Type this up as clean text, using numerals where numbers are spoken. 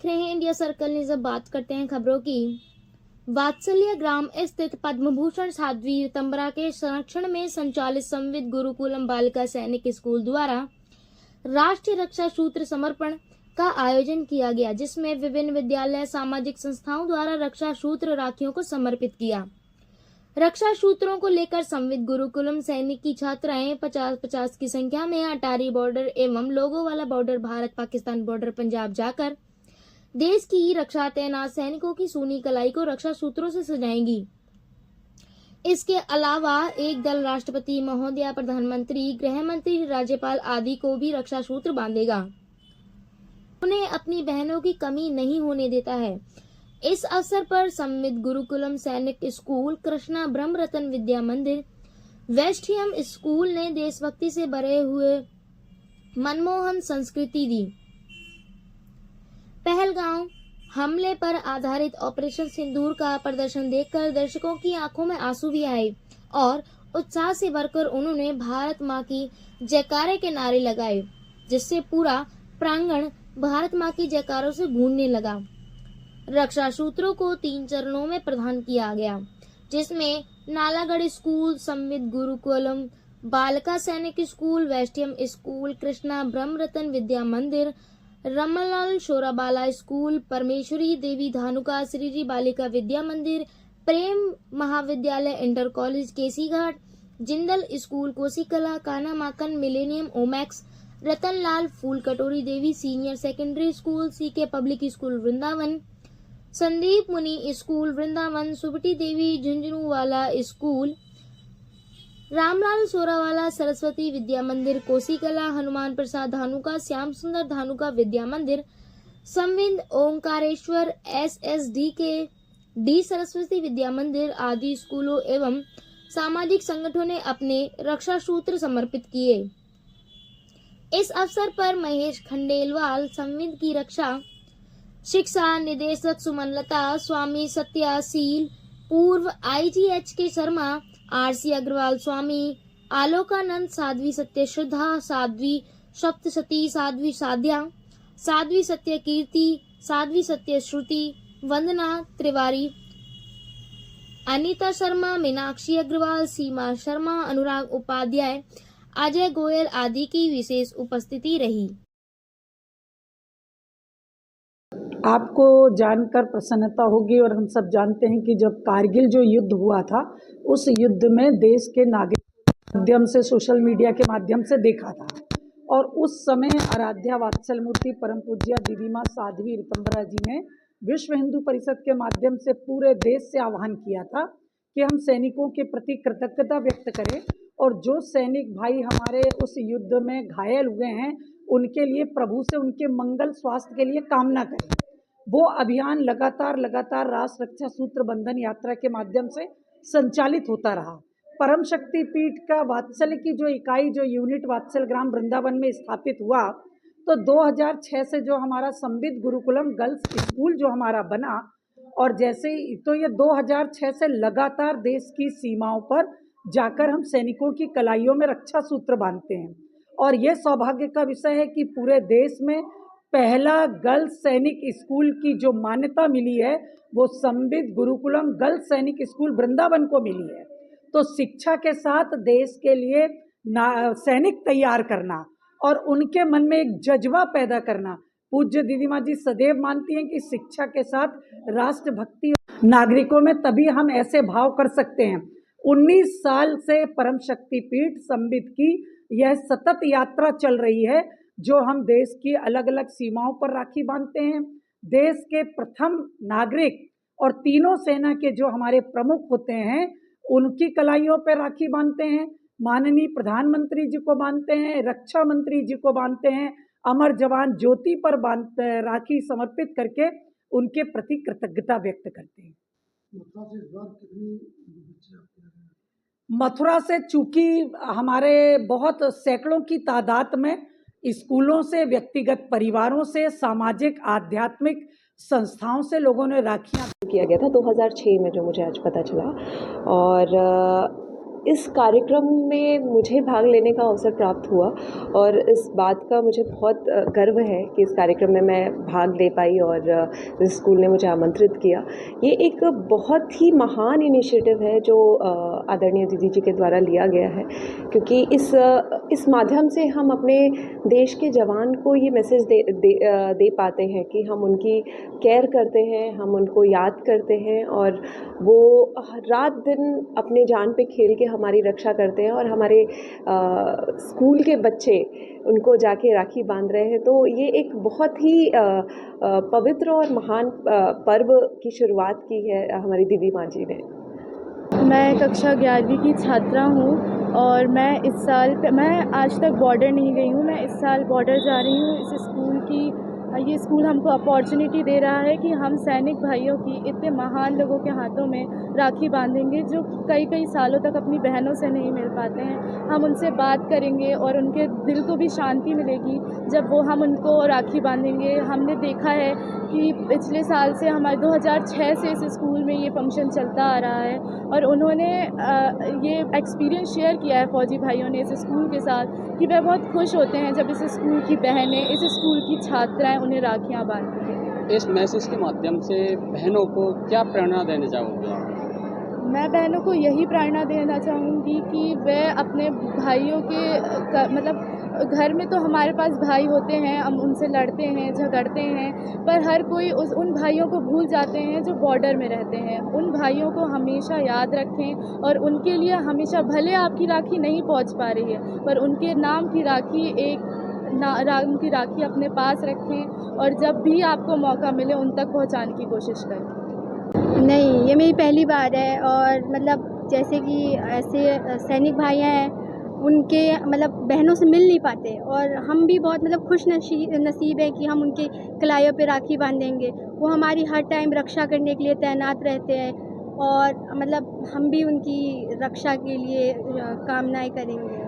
देख रहे हैं इंडिया सर्कल न्यूज़। अब बात करते हैं खबरों की। वात्सल्य ग्राम स्थित पद्मभूषण साध्वी ऋतंबरा के संरक्षण में संचालित संविद गुरुकुलम बालिका सैनिक स्कूल द्वारा राष्ट्रीय रक्षा सूत्र समर्पण का आयोजन किया गया, जिसमें विभिन्न विद्यालय सामाजिक संस्थाओं द्वारा रक्षा सूत्र राखियों को समर्पित किया। रक्षा सूत्रों को लेकर संविद गुरुकुलम सैनिक की छात्राएं 50-50 की संख्या में अटारी बॉर्डर एवं लोगों वाला बॉर्डर भारत पाकिस्तान बॉर्डर पंजाब जाकर देश की रक्षा तैनात सैनिकों की सूनी कलाई को रक्षा सूत्रों से सजाएंगी। इसके अलावा एक दल राष्ट्रपति महोदया, प्रधानमंत्री, गृह मंत्री, राज्यपाल आदि को भी रक्षा सूत्र बांधेगा। उन्हें अपनी बहनों की कमी नहीं होने देता है। इस अवसर पर संविद गुरुकुलम सैनिक स्कूल, कृष्णा ब्रह्म रतन विद्या मंदिर, वेस्टियम स्कूल ने देशभक्ति से भरे हुए मनमोहन संस्कृति दी। पहलगाम हमले पर आधारित ऑपरेशन सिंदूर का प्रदर्शन देखकर दर्शकों की आंखों में आंसू भी आए और उत्साह से भरकर उन्होंने भारत मां की जयकारे के नारे लगाए, जिससे पूरा प्रांगण भारत मां की जयकारों से गूंजने लगा। रक्षा सूत्रों को 3 चरणों में प्रदान किया गया, जिसमें नालागढ़ स्कूल, संविद गुरुकुलम बालिका सैनिक स्कूल, वेस्टियम स्कूल, कृष्णा ब्रह्म Ratan Vidya Mandir, Ramlal Shorabala school, Parmeshwari Devi Dhanuka Shri Balika Vidya Mandir, Prem Mahavidyalaya inter college Kesighat, Jindal school Kosi Kalan, Kanha Makhan millennium Omaxe, Ratanlal Phool Katori Devi senior secondary school, CK public school Vrindavan, Sandeep Muni school Vrindavan, Subti Devi Jhunjhunuwala school, Ramlal Sorawala Saraswati Vidya Mandir Kosi Kalan, Hanuman Prasad Dhanuka, Shyam सुंदर धानुका विद्या मंदिर, संविद ओंकारेश्वर SSD के डी सरस्वती विद्या मंदिर आदि स्कूलों एवं सामाजिक संगठनों ने अपने रक्षा सूत्र समर्पित किए। इस अवसर पर महेश खंडेलवाल, संविद की रक्षा शिक्षा निदेशक सुमनलता, स्वामी सत्याशील, पूर्व IGH के शर्मा, RC अग्रवाल स्वामी, आलोकानंद, साध्वी सत्य श्रद्धा, साध्वी सप्तशती, साध्वी साध्या, साध्वी सत्य कीर्ति, साध्वी सत्य श्रुति, वंदना त्रिवारी, अनीता शर्मा, मीनाक्षी अग्रवाल, सीमा शर्मा, अनुराग उपाध्याय, अजय गोयल आदि की विशेष उपस्थिति रही। आपको जानकर प्रसन्नता होगी और हम सब जानते हैं कि जब कारगिल जो युद्ध हुआ था, उस युद्ध में देश के नागरिक के माध्यम से, सोशल मीडिया के माध्यम से देखा था और उस समय आराध्या वात्सल मूर्ति परम पूज्य दीदी माँ साध्वी ऋतंबरा जी ने विश्व हिंदू परिषद के माध्यम से पूरे देश से आह्वान किया था कि हम सैनिकों के प्रति कृतज्ञता व्यक्त करें और जो सैनिक भाई हमारे उस युद्ध में घायल हुए हैं उनके लिए प्रभु से उनके मंगल स्वास्थ्य के लिए कामना करें। वो अभियान लगातार राष्ट्र रक्षा सूत्र बंधन यात्रा के माध्यम से संचालित होता रहा। परम शक्ति पीठ का वात्सल्य की जो इकाई, जो यूनिट वात्सल ग्राम वृंदावन में स्थापित हुआ, तो 2006 से जो हमारा संविद गुरुकुलम गर्ल्स स्कूल जो हमारा बना और जैसे तो ये 2006 से लगातार देश की सीमाओं पर जाकर हम सैनिकों की कलाइयों में रक्षा सूत्र बांधते हैं और ये सौभाग्य का विषय है कि पूरे देश में पहला गर्ल्स सैनिक स्कूल की जो मान्यता मिली है वो संविद गुरुकुलम गर्ल्स सैनिक स्कूल वृंदावन को मिली है। तो शिक्षा के साथ देश के लिए सैनिक तैयार करना और उनके मन में एक जज्बा पैदा करना, पूज्य दीदी माँ जी सदैव मानती हैं कि शिक्षा के साथ राष्ट्रभक्ति नागरिकों में तभी हम ऐसे भाव कर सकते हैं। 19 साल से परम शक्ति पीठ संविद की यह सतत यात्रा चल रही है जो हम देश की अलग अलग सीमाओं पर राखी बांधते हैं। देश के प्रथम नागरिक और तीनों सेना के जो हमारे प्रमुख होते हैं उनकी कलाइयों पर राखी बांधते हैं, माननीय प्रधानमंत्री जी को बांधते हैं, रक्षा मंत्री जी को बांधते हैं, अमर जवान ज्योति पर राखी समर्पित करके उनके प्रति कृतज्ञता व्यक्त करते हैं। मथुरा से चूंकि हमारे बहुत सैकड़ों की तादाद में स्कूलों से, व्यक्तिगत परिवारों से, सामाजिक आध्यात्मिक संस्थाओं से लोगों ने राखियाँ किया गया था 2006 में, जो मुझे आज पता चला। और इस कार्यक्रम में मुझे भाग लेने का अवसर प्राप्त हुआ और इस बात का मुझे बहुत गर्व है कि इस कार्यक्रम में मैं भाग ले पाई और इस स्कूल ने मुझे आमंत्रित किया। ये एक बहुत ही महान इनिशिएटिव है जो आदरणीय दीदी जी के द्वारा लिया गया है, क्योंकि इस माध्यम से हम अपने देश के जवान को ये मैसेज दे पाते हैं कि हम उनकी केयर करते हैं, हम उनको याद करते हैं और वो रात दिन अपने जान पे खेल के हमारी रक्षा करते हैं और हमारे स्कूल के बच्चे उनको जाके राखी बांध रहे हैं। तो ये एक बहुत ही पवित्र और महान पर्व की शुरुआत की है हमारी दीदी माँ जी ने। मैं कक्षा 11वीं की छात्रा हूँ और मैं आज तक बॉर्डर नहीं गई हूँ। मैं इस साल बॉर्डर जा रही हूँ। ये स्कूल हमको अपॉर्चुनिटी दे रहा है कि हम सैनिक भाइयों की इतने महान लोगों के हाथों में राखी बांधेंगे जो कई कई सालों तक अपनी बहनों से नहीं मिल पाते हैं। हम उनसे बात करेंगे और उनके दिल को भी शांति मिलेगी जब हम उनको राखी बांधेंगे। हमने देखा है कि पिछले साल से हमारे 2006 से इस स्कूल में ये फंक्शन चलता आ रहा है और उन्होंने ये एक्सपीरियंस शेयर किया है फौजी भाइयों ने इस स्कूल के साथ कि वह बहुत खुश होते हैं जब इस स्कूल की बहनें, इस स्कूल की छात्राएं उन्हें राखियां बांधती हैं। इस मैसेज के माध्यम से बहनों को क्या प्रेरणा देना चाहोगे आप? मैं बहनों को यही प्रेरणा देना चाहूँगी कि वह अपने भाइयों के मतलब घर में तो हमारे पास भाई होते हैं, हम उनसे लड़ते हैं, झगड़ते हैं, पर हर कोई उन भाइयों को भूल जाते हैं जो बॉर्डर में रहते हैं। उन भाइयों को हमेशा याद रखें और उनके लिए हमेशा, भले आपकी राखी नहीं पहुंच पा रही है, पर उनके नाम की राखी उनकी राखी अपने पास रखें और जब भी आपको मौका मिले उन तक पहुंचाने की कोशिश करें। नहीं, ये मेरी पहली बार है और मतलब जैसे कि ऐसे सैनिक भाई हैं, उनके मतलब बहनों से मिल नहीं पाते और हम भी बहुत मतलब खुश नसीब है कि हम उनके कलाइयों पे राखी बांधेंगे। वो हमारी हर टाइम रक्षा करने के लिए तैनात रहते हैं और मतलब हम भी उनकी रक्षा के लिए कामनाएं करेंगे।